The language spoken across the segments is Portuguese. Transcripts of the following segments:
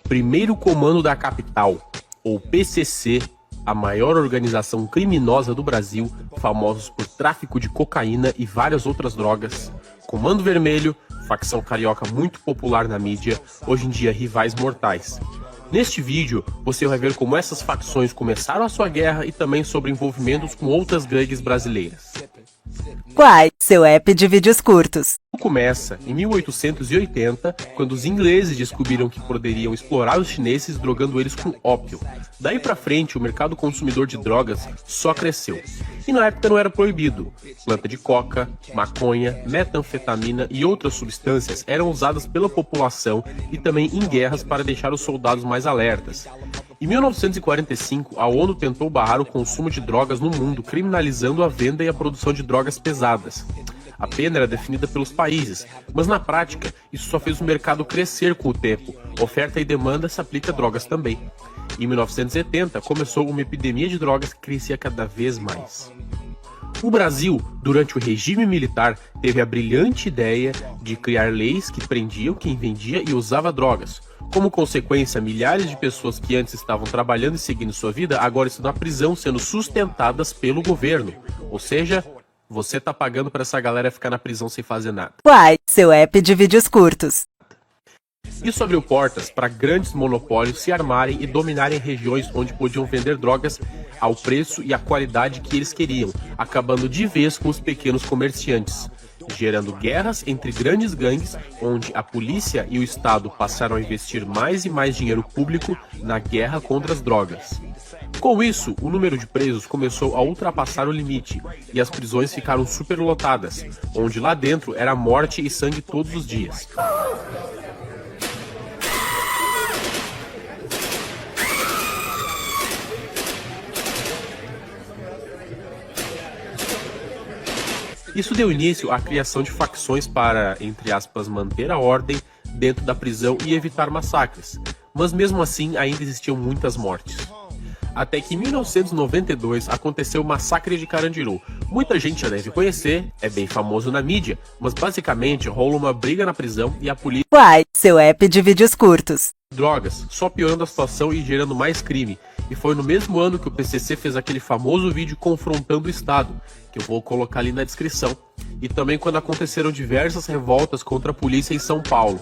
Primeiro Comando da Capital, ou PCC, a maior organização criminosa do Brasil, famosos por tráfico de cocaína e várias outras drogas. Comando Vermelho, facção carioca muito popular na mídia, hoje em dia rivais mortais. Neste vídeo, você vai ver como essas facções começaram a sua guerra e também sobre envolvimentos com outras gangues brasileiras. Quai, seu app de vídeos curtos. Começa em 1880, quando os ingleses descobriram que poderiam explorar os chineses drogando eles com ópio. Daí pra frente, o mercado consumidor de drogas só cresceu. E na época não era proibido. Planta de coca, maconha, metanfetamina e outras substâncias eram usadas pela população e também em guerras para deixar os soldados mais alertas. Em 1945, a ONU tentou barrar o consumo de drogas no mundo, criminalizando a venda e a produção de drogas pesadas. A pena era definida pelos países, mas na prática, isso só fez o mercado crescer com o tempo. Oferta e demanda se aplica a drogas também. Em 1970, começou uma epidemia de drogas que crescia cada vez mais. O Brasil, durante o regime militar, teve a brilhante ideia de criar leis que prendiam quem vendia e usava drogas. Como consequência, milhares de pessoas que antes estavam trabalhando e seguindo sua vida, agora estão na prisão sendo sustentadas pelo governo. Ou seja, você tá pagando para essa galera ficar na prisão sem fazer nada. Quai, seu app de vídeos curtos. Isso abriu portas para grandes monopólios se armarem e dominarem regiões onde podiam vender drogas ao preço e à qualidade que eles queriam, acabando de vez com os pequenos comerciantes, gerando guerras entre grandes gangues, onde a polícia e o Estado passaram a investir mais e mais dinheiro público na guerra contra as drogas. Com isso, o número de presos começou a ultrapassar o limite, e as prisões ficaram superlotadas, onde lá dentro era morte e sangue todos os dias. Isso deu início à criação de facções para, entre aspas, manter a ordem dentro da prisão e evitar massacres, mas mesmo assim ainda existiam muitas mortes. Até que em 1992 aconteceu o massacre de Carandiru. Muita gente já deve conhecer, é bem famoso na mídia, mas basicamente rola uma briga na prisão e a polícia... Quai, seu app de vídeos curtos. Drogas, só piorando a situação e gerando mais crime. E foi no mesmo ano que o PCC fez aquele famoso vídeo confrontando o Estado, que eu vou colocar ali na descrição. E também quando aconteceram diversas revoltas contra a polícia em São Paulo.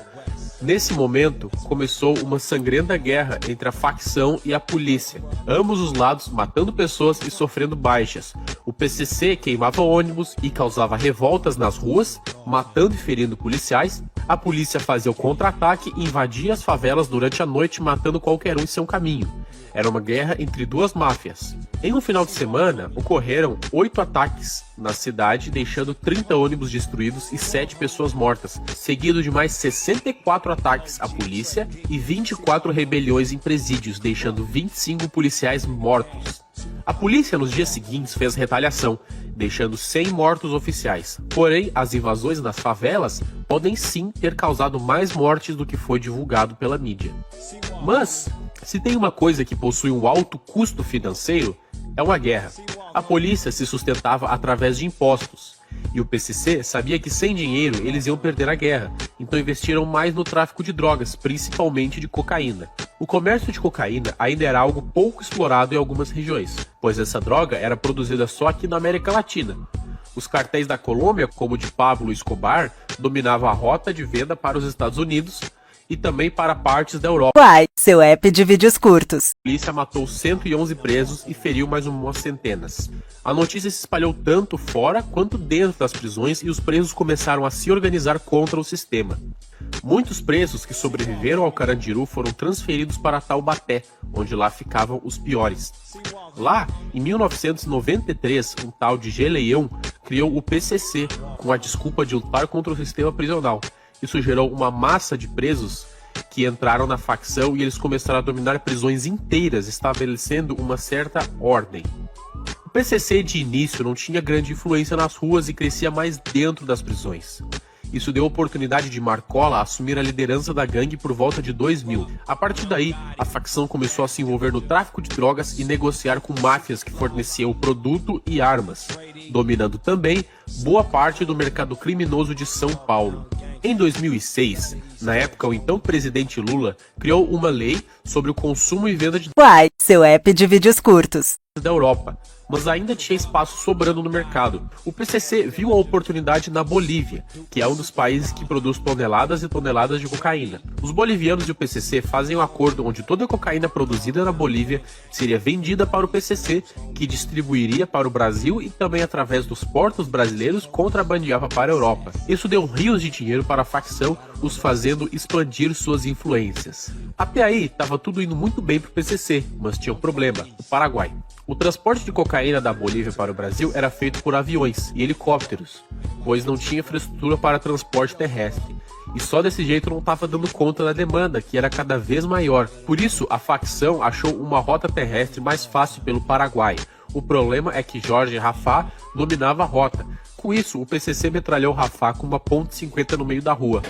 Nesse momento, começou uma sangrenta guerra entre a facção e a polícia, ambos os lados matando pessoas e sofrendo baixas. O PCC queimava ônibus e causava revoltas nas ruas, matando e ferindo policiais. A polícia fazia o contra-ataque e invadia as favelas durante a noite, matando qualquer um em seu caminho. Era uma guerra entre duas máfias. Em um final de semana, ocorreram 8 ataques na cidade, deixando 30 ônibus destruídos e 7 pessoas mortas, seguido de mais 64 ataques à polícia e 24 rebeliões em presídios, deixando 25 policiais mortos. A polícia nos dias seguintes fez retaliação, deixando 100 mortos oficiais. Porém, as invasões nas favelas podem sim ter causado mais mortes do que foi divulgado pela mídia. Mas, se tem uma coisa que possui um alto custo financeiro, é uma guerra. A polícia se sustentava através de impostos, e o PCC sabia que sem dinheiro eles iam perder a guerra, então investiram mais no tráfico de drogas, principalmente de cocaína. O comércio de cocaína ainda era algo pouco explorado em algumas regiões, pois essa droga era produzida só aqui na América Latina. Os cartéis da Colômbia, como o de Pablo Escobar, dominavam a rota de venda para os Estados Unidos e também para partes da Europa. Quai, seu app de vídeos curtos. A polícia matou 111 presos e feriu mais umas centenas. A notícia se espalhou tanto fora quanto dentro das prisões e os presos começaram a se organizar contra o sistema. Muitos presos que sobreviveram ao Carandiru foram transferidos para Taubaté, onde lá ficavam os piores. Lá, em 1993, um tal de Geleião criou o PCC com a desculpa de lutar contra o sistema prisional. Isso gerou uma massa de presos que entraram na facção e eles começaram a dominar prisões inteiras, estabelecendo uma certa ordem. O PCC de início não tinha grande influência nas ruas e crescia mais dentro das prisões. Isso deu a oportunidade de Marcola assumir a liderança da gangue por volta de 2000. A partir daí, a facção começou a se envolver no tráfico de drogas e negociar com máfias que forneciam produto e armas, dominando também boa parte do mercado criminoso de São Paulo. Em 2006, na época o então presidente Lula criou uma lei sobre o consumo e venda de Quai, seu app de vídeos curtos. da Europa, mas ainda tinha espaço sobrando no mercado. O PCC viu a oportunidade na Bolívia, que é um dos países que produz toneladas e toneladas de cocaína. Os bolivianos e o PCC fazem um acordo onde toda a cocaína produzida na Bolívia seria vendida para o PCC, que distribuiria para o Brasil e também através dos portos brasileiros contrabandeava para a Europa. Isso deu rios de dinheiro para a facção, os fazendo expandir suas influências. Até aí, estava tudo indo muito bem para o PCC, mas tinha um problema: o Paraguai. O transporte de cocaína da Bolívia para o Brasil era feito por aviões e helicópteros, pois não tinha infraestrutura para transporte terrestre. E só desse jeito não estava dando conta da demanda, que era cada vez maior. Por isso, a facção achou uma rota terrestre mais fácil pelo Paraguai. O problema é que Jorge Rafah dominava a rota. Com isso, o PCC metralhou Rafah com uma .50 no meio da rua.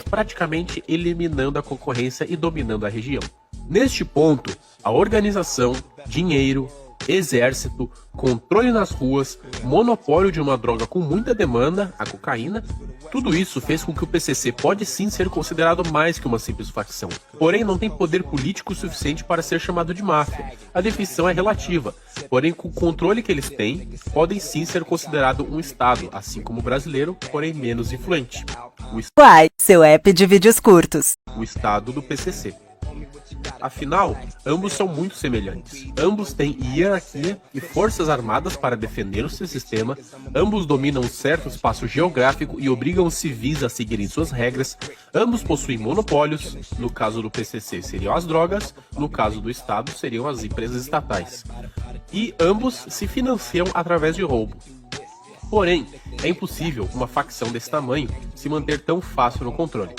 Praticamente eliminando a concorrência e dominando a região. Neste ponto, a organização, dinheiro, exército, controle nas ruas, monopólio de uma droga com muita demanda, a cocaína, tudo isso fez com que o PCC pode sim ser considerado mais que uma simples facção. Porém, não tem poder político suficiente para ser chamado de máfia. A definição é relativa, porém com o controle que eles têm, podem sim ser considerado um estado, assim como o brasileiro, porém menos influente. Quai, seu app de vídeos curtos. O estado do PCC. Afinal, ambos são muito semelhantes. Ambos têm hierarquia e forças armadas para defender o seu sistema, ambos dominam um certo espaço geográfico e obrigam os civis a seguirem suas regras, ambos possuem monopólios, no caso do PCC seriam as drogas, no caso do Estado seriam as empresas estatais. E ambos se financiam através de roubo. Porém, é impossível uma facção desse tamanho se manter tão fácil no controle.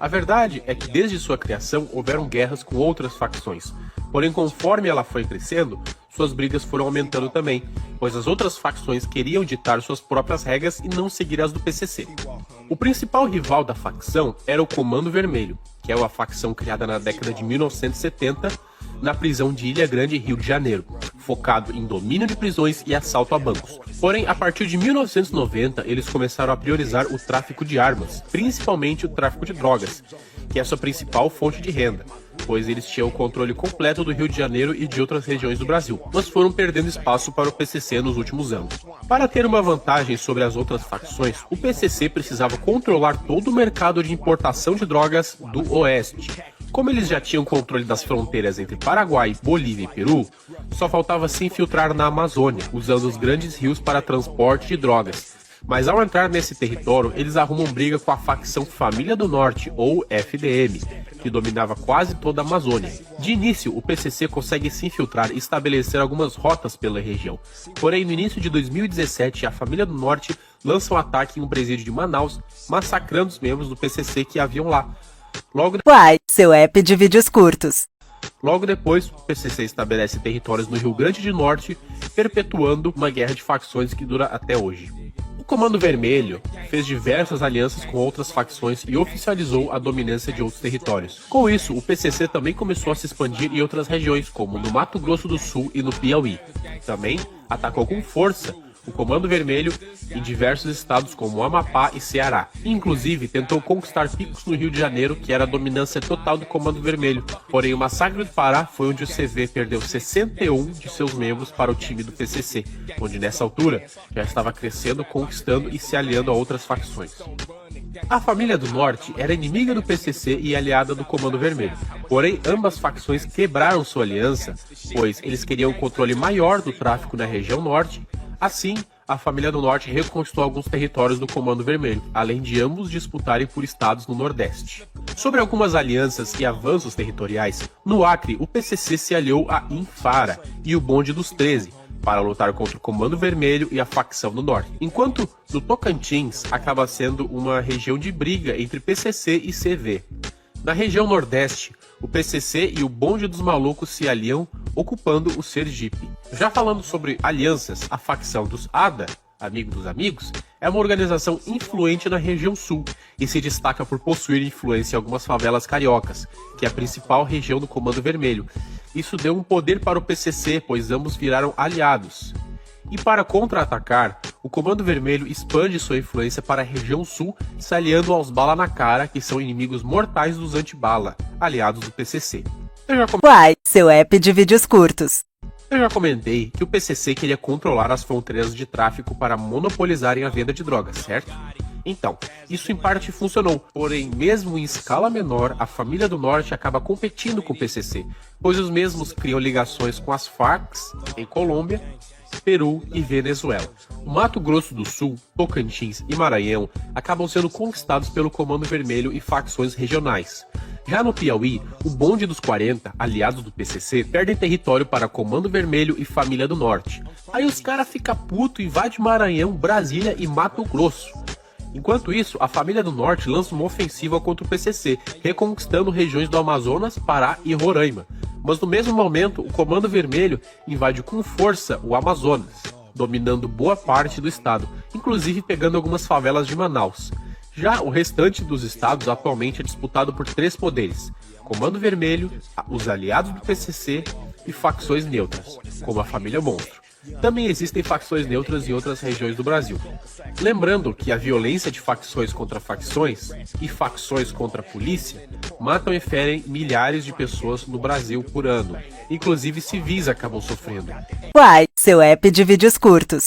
A verdade é que desde sua criação houveram guerras com outras facções, porém conforme ela foi crescendo, suas brigas foram aumentando também, pois as outras facções queriam ditar suas próprias regras e não seguir as do PCC. O principal rival da facção era o Comando Vermelho, que é uma facção criada na década de 1970 na prisão de Ilha Grande, Rio de Janeiro, focado em domínio de prisões e assalto a bancos. Porém, a partir de 1990, eles começaram a priorizar o tráfico de armas, principalmente o tráfico de drogas, que é sua principal fonte de renda, pois eles tinham o controle completo do Rio de Janeiro e de outras regiões do Brasil, mas foram perdendo espaço para o PCC nos últimos anos. Para ter uma vantagem sobre as outras facções, o PCC precisava controlar todo o mercado de importação de drogas do Oeste. Como eles já tinham controle das fronteiras entre Paraguai, Bolívia e Peru, só faltava se infiltrar na Amazônia, usando os grandes rios para transporte de drogas. Mas ao entrar nesse território, eles arrumam briga com a facção Família do Norte, ou FDM, que dominava quase toda a Amazônia. De início, o PCC consegue se infiltrar e estabelecer algumas rotas pela região. Porém, no início de 2017, a Família do Norte lança um ataque em um presídio de Manaus, massacrando os membros do PCC que haviam lá. Quai, seu app de vídeos curtos. Logo depois, o PCC estabelece territórios no Rio Grande do Norte, perpetuando uma guerra de facções que dura até hoje. O Comando Vermelho fez diversas alianças com outras facções e oficializou a dominância de outros territórios. Com isso, o PCC também começou a se expandir em outras regiões, como no Mato Grosso do Sul e no Piauí. Também atacou com força o Comando Vermelho em diversos estados como Amapá e Ceará. Inclusive, tentou conquistar picos no Rio de Janeiro, que era a dominância total do Comando Vermelho. Porém, o massacre do Pará foi onde o CV perdeu 61 de seus membros para o time do PCC, onde nessa altura já estava crescendo, conquistando e se aliando a outras facções. A Família do Norte era inimiga do PCC e aliada do Comando Vermelho. Porém, ambas facções quebraram sua aliança, pois eles queriam um controle maior do tráfico na região norte. Assim, a Família do Norte reconquistou alguns territórios do Comando Vermelho, além de ambos disputarem por estados no Nordeste. Sobre algumas alianças e avanços territoriais, no Acre, o PCC se aliou a Infara e o Bonde dos 13, para lutar contra o Comando Vermelho e a facção do Norte. Enquanto no Tocantins acaba sendo uma região de briga entre PCC e CV. Na região Nordeste, o PCC e o Bonde dos Malucos se aliam, ocupando o Sergipe. Já falando sobre alianças, a facção dos ADA, Amigo dos Amigos, é uma organização influente na região sul e se destaca por possuir influência em algumas favelas cariocas, que é a principal região do Comando Vermelho. Isso deu um poder para o PCC, pois ambos viraram aliados. E para contra-atacar, o Comando Vermelho expande sua influência para a região sul, se aliando aos Bala na Cara, que são inimigos mortais dos Anti-Bala, aliados do PCC. Uai, seu app de vídeos curtos. Eu já comentei que o PCC queria controlar as fronteiras de tráfico para monopolizarem a venda de drogas, certo? Então, isso em parte funcionou, porém, mesmo em escala menor, a família do Norte acaba competindo com o PCC, pois os mesmos criam ligações com as Farc em Colômbia, Peru e Venezuela. O Mato Grosso do Sul, Tocantins e Maranhão acabam sendo conquistados pelo Comando Vermelho e facções regionais. Já no Piauí, o Bonde dos 40, aliados do PCC, perdem território para Comando Vermelho e Família do Norte. Aí os caras ficam putos e invadem Maranhão, Brasília e Mato Grosso. Enquanto isso, a Família do Norte lança uma ofensiva contra o PCC, reconquistando regiões do Amazonas, Pará e Roraima. Mas no mesmo momento, o Comando Vermelho invade com força o Amazonas, dominando boa parte do estado, inclusive pegando algumas favelas de Manaus. Já o restante dos estados atualmente é disputado por 3 poderes: Comando Vermelho, os aliados do PCC e facções neutras, como a Família Monstro. Também existem facções neutras em outras regiões do Brasil. Lembrando que a violência de facções contra facções e facções contra a polícia matam e ferem milhares de pessoas no Brasil por ano. Inclusive civis acabam sofrendo. Uai, seu app de vídeos curtos.